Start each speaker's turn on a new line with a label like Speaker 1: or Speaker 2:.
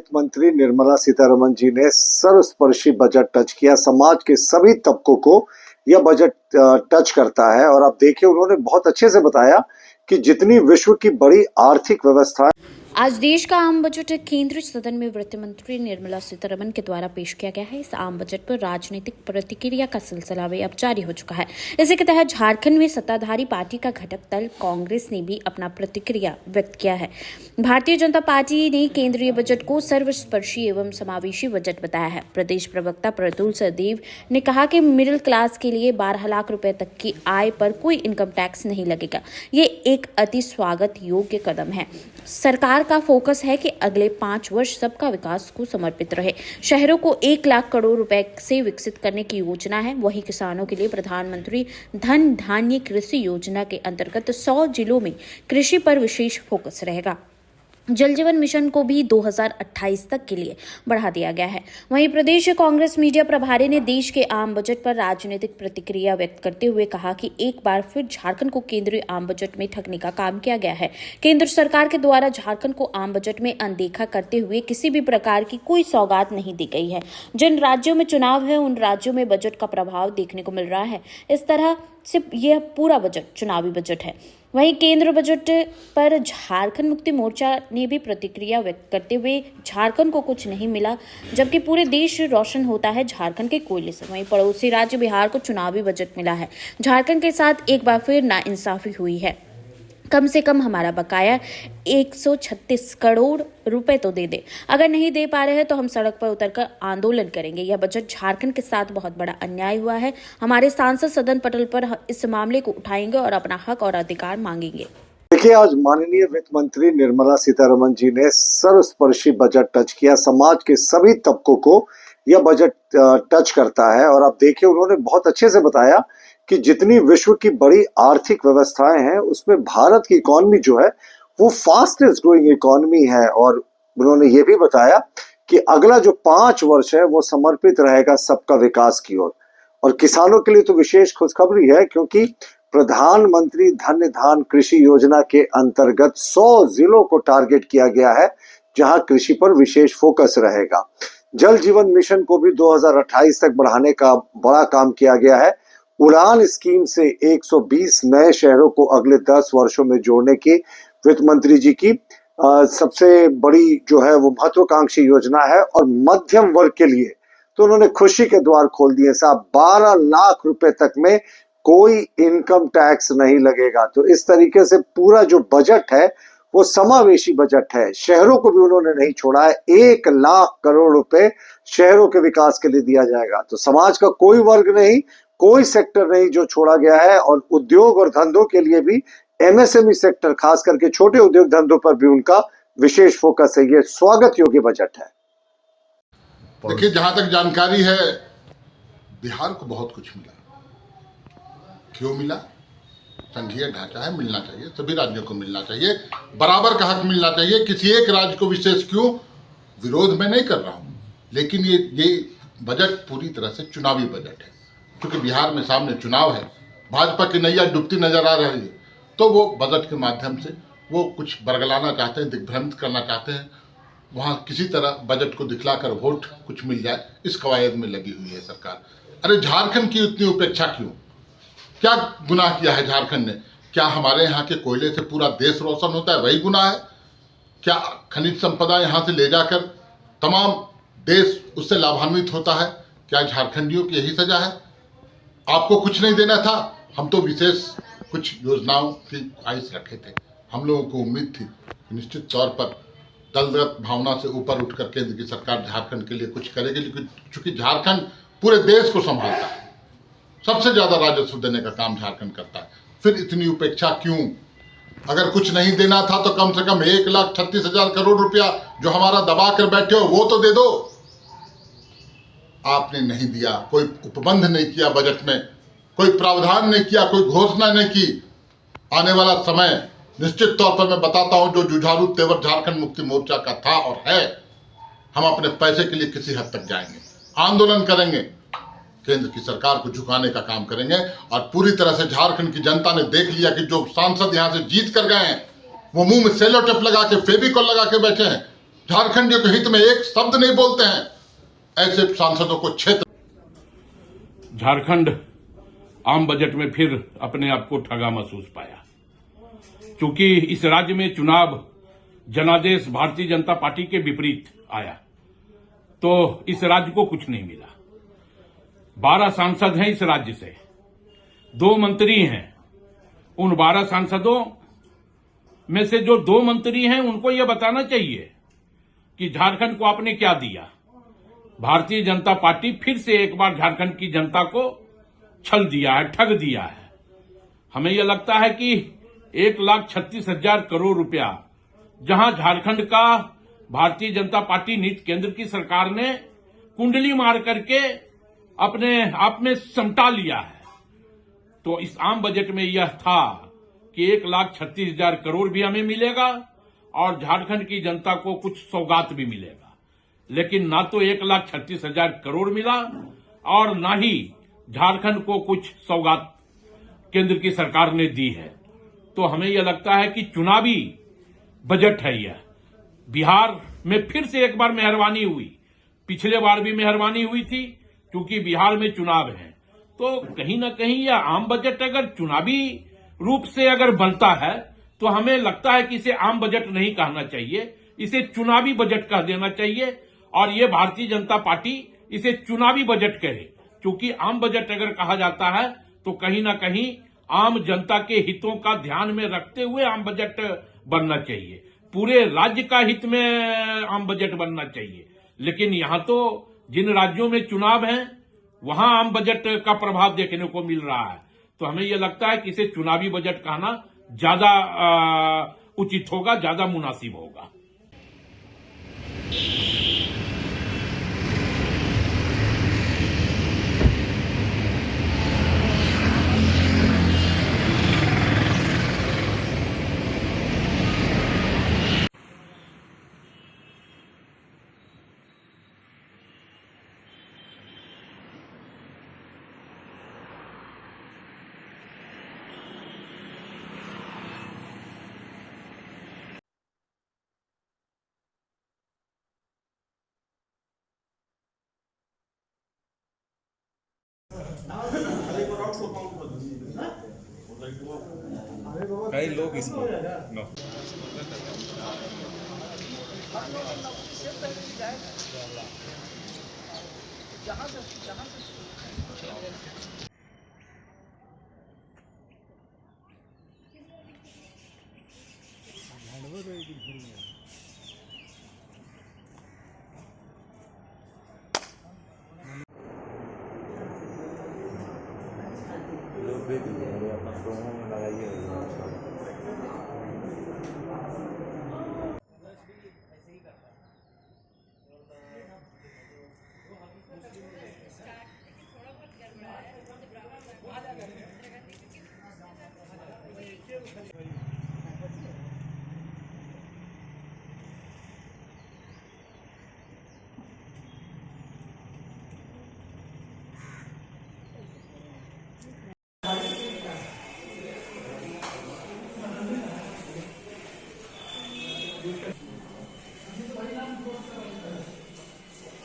Speaker 1: वित्त मंत्री निर्मला सीतारमण जी ने सर्वस्पर्शी बजट टच किया। समाज के सभी तबकों को यह बजट टच करता है और आप देखिए उन्होंने बहुत अच्छे से बताया कि जितनी विश्व की बड़ी आर्थिक व्यवस्था
Speaker 2: आज देश का आम बजट केंद्रीय सदन में वित्त मंत्री निर्मला सीतारमण के द्वारा पेश किया गया है। इस आम बजट पर राजनीतिक प्रतिक्रिया का सिलसिला भी अब जारी हो चुका है। इसी के तहत झारखंड में सत्ताधारी पार्टी का घटक दल कांग्रेस ने भी अपना प्रतिक्रिया व्यक्त किया है। भारतीय जनता पार्टी ने केंद्रीय बजट को सर्वस्पर्शी एवं समावेशी बजट बताया है। प्रदेश प्रवक्ता प्रतुल सहदेव ने कहा कि मिडिल क्लास के लिए 12 लाख रुपए तक की आय पर कोई इनकम टैक्स नहीं लगेगा। ये एक अति स्वागत योग्य कदम है। सरकार का फोकस है कि अगले 5 वर्ष सबका विकास को समर्पित रहे। शहरों को 1 लाख करोड़ रुपए से विकसित करने की योजना है। वहीं किसानों के लिए प्रधानमंत्री धन धान्य कृषि योजना के अंतर्गत 100 जिलों में कृषि पर विशेष फोकस रहेगा। जल जीवन मिशन को भी 2028 तक के लिए बढ़ा दिया गया है। वहीं प्रदेश कांग्रेस मीडिया प्रभारी ने देश के आम बजट पर राजनीतिक प्रतिक्रिया व्यक्त करते हुए कहा कि एक बार फिर झारखंड को केंद्रीय आम बजट में ठगने का काम किया गया है। केंद्र सरकार के द्वारा झारखंड को आम बजट में अनदेखा करते हुए किसी भी प्रकार की कोई सौगात नहीं दी गई है। जिन राज्यों में चुनाव है उन राज्यों में बजट का प्रभाव देखने को मिल रहा है। इस तरह से यह पूरा बजट चुनावी बजट है। वहीं केंद्र बजट पर झारखंड मुक्ति मोर्चा ने भी प्रतिक्रिया व्यक्त करते हुए झारखंड को कुछ नहीं मिला जबकि पूरे देश रोशन होता है झारखंड के कोयले से। वहीं पड़ोसी राज्य बिहार को चुनावी बजट मिला है। झारखंड के साथ एक बार फिर नाइंसाफी हुई है। कम से कम हमारा बकाया 136 करोड़ रुपए तो दे दे। अगर नहीं दे पा रहे हैं तो हम सड़क पर उतरकर आंदोलन करेंगे। यह बजट झारखंड के साथ बहुत बड़ा अन्याय हुआ है। हमारे सांसद सदन पटल पर इस मामले को उठाएंगे और अपना हक और अधिकार मांगेंगे।
Speaker 1: देखिए, आज माननीय वित्त मंत्री निर्मला सीतारमण जी ने सर्वस्पर्शी बजट टच किया। समाज के सभी तबकों को यह बजट टच करता है और आप देखिए उन्होंने बहुत अच्छे से बताया कि जितनी विश्व की बड़ी आर्थिक व्यवस्थाएं हैं उसमें भारत की इकोनॉमी जो है वो फास्टेस्ट ग्रोइंग इकोनॉमी है। और उन्होंने ये भी बताया कि अगला जो 5 वर्ष है वो समर्पित रहेगा सबका विकास की ओर। और किसानों के लिए तो विशेष खुशखबरी है क्योंकि प्रधानमंत्री धन धान्य कृषि योजना के अंतर्गत 100 जिलों को टारगेट किया गया है जहां कृषि पर विशेष फोकस रहेगा। जल जीवन मिशन को भी 2028 तक बढ़ाने का बड़ा काम किया गया है। उड़ान स्कीम से 120 नए शहरों को अगले 10 वर्षों में जोड़ने की वित्त मंत्री जी की सबसे बड़ी जो है वो महत्वाकांक्षी योजना है। और मध्यम वर्ग के लिए तो उन्होंने खुशी के द्वार खोल दिए साहब। 12 लाख रुपए तक में कोई इनकम टैक्स नहीं लगेगा। तो इस तरीके से पूरा जो बजट है वो समावेशी बजट है। शहरों को भी उन्होंने नहीं छोड़ा है। 1 लाख करोड़ रुपए शहरों के विकास के लिए दिया जाएगा। तो समाज का कोई वर्ग नहीं, कोई सेक्टर नहीं जो छोड़ा गया है। और उद्योग और धंधों के लिए भी एमएसएमई सेक्टर, खास करके छोटे उद्योग धंधों पर भी उनका विशेष फोकस है। ये स्वागत योग्य बजट है।
Speaker 3: देखिए, जहां तक जानकारी है बिहार को बहुत कुछ मिला। क्यों मिला? संघीय ढांचा है, मिलना चाहिए। सभी राज्यों को मिलना चाहिए, बराबर का हक मिलना चाहिए। किसी एक राज्य को विशेष क्यों? विरोध में नहीं कर रहा हूं, लेकिन ये बजट पूरी तरह से चुनावी बजट है। क्योंकि बिहार में सामने चुनाव है, भाजपा की नैया डूबती नजर आ रही है, तो वो बजट के माध्यम से वो कुछ बरगलाना चाहते हैं, दिग्भ्रमित करना चाहते हैं। वहाँ किसी तरह बजट को दिखलाकर वोट कुछ मिल जाए, इस कवायद में लगी हुई है सरकार। अरे झारखंड की उतनी उपेक्षा क्यों? क्या गुनाह किया है झारखंड ने? क्या हमारे यहाँ के कोयले से पूरा देश रोशन होता है, वही गुनाह है? क्या खनिज संपदा यहाँ से ले जाकर तमाम देश उससे लाभान्वित होता है? क्या झारखंडियों की यही सजा है? आपको कुछ नहीं देना था, हम तो विशेष कुछ योजनाओं की ख्वाहिश रखे थे। हम लोगों को उम्मीद थी कि निश्चित तौर पर दलगत भावना से ऊपर उठकर केंद्र की सरकार झारखंड के लिए कुछ करेगी। लेकिन चूंकि झारखंड पूरे देश को संभालता है, सबसे ज्यादा राजस्व देने का काम झारखंड करता है, फिर इतनी उपेक्षा क्यों? अगर कुछ नहीं देना था तो कम से कम 1,36,000 करोड़ रुपया जो हमारा दबा कर बैठे हो वो तो दे दो। आपने नहीं दिया, कोई उपबंध नहीं किया बजट में, कोई प्रावधान नहीं किया, कोई घोषणा नहीं की। आने वाला समय निश्चित तौर पर मैं बताता हूं, जो जुझारू तेवर झारखंड मुक्ति मोर्चा का था और है, हम अपने पैसे के लिए किसी हद तक जाएंगे, आंदोलन करेंगे, केंद्र की सरकार को झुकाने का काम करेंगे। और पूरी तरह से झारखंड की जनता ने देख लिया कि जो सांसद यहां से जीत कर गए हैं वो मुंह में सेलो टेप लगा के, फेविकॉल लगा के बैठे हैं। झारखंडियों के हित में एक शब्द नहीं बोलते हैं, ऐसे सांसदों को क्षेत्र।
Speaker 4: झारखंड आम बजट में फिर अपने आप को ठगा महसूस पाया, क्योंकि इस राज्य में चुनाव जनादेश भारतीय जनता पार्टी के विपरीत आया, तो इस राज्य को कुछ नहीं मिला। 12 सांसद हैं इस राज्य से, 2 मंत्री हैं। उन 12 सांसदों में से जो 2 मंत्री हैं उनको यह बताना चाहिए कि झारखंड को आपने क्या दिया। भारतीय जनता पार्टी फिर से एक बार झारखंड की जनता को छल दिया है, ठग दिया है। हमें यह लगता है कि 1,36,000 करोड़ रुपया जहां झारखंड का भारतीय जनता पार्टी नीति केंद्र की सरकार ने कुंडली मार करके अपने आप में समटा लिया है, तो इस आम बजट में यह था कि 1,36,000 करोड़ भी हमें मिलेगा और झारखंड की जनता को कुछ सौगात भी मिलेगा। लेकिन ना तो 1,36,000 करोड़ मिला और ना ही झारखंड को कुछ सौगात केंद्र की सरकार ने दी है। तो हमें यह लगता है कि चुनावी बजट है यह। बिहार में फिर से एक बार मेहरबानी हुई, पिछले बार भी मेहरबानी हुई थी क्योंकि बिहार में चुनाव है। तो कहीं ना कहीं यह आम बजट अगर चुनावी रूप से अगर बनता है तो हमें लगता है कि इसे आम बजट नहीं कहना चाहिए, इसे चुनावी बजट कह देना चाहिए। और ये भारतीय जनता पार्टी इसे चुनावी बजट कहे, क्योंकि आम बजट अगर कहा जाता है तो कहीं ना कहीं आम जनता के हितों का ध्यान में रखते हुए आम बजट बनना चाहिए, पूरे राज्य का हित में आम बजट बनना चाहिए। लेकिन यहां तो जिन राज्यों में चुनाव हैं वहां आम बजट का प्रभाव देखने को मिल रहा है। तो हमें यह लगता है कि इसे चुनावी बजट कहना ज्यादा उचित होगा, ज्यादा मुनासिब होगा।
Speaker 5: कई लोग इसको नो लोग भी अपना प्रोमो में लगाइए।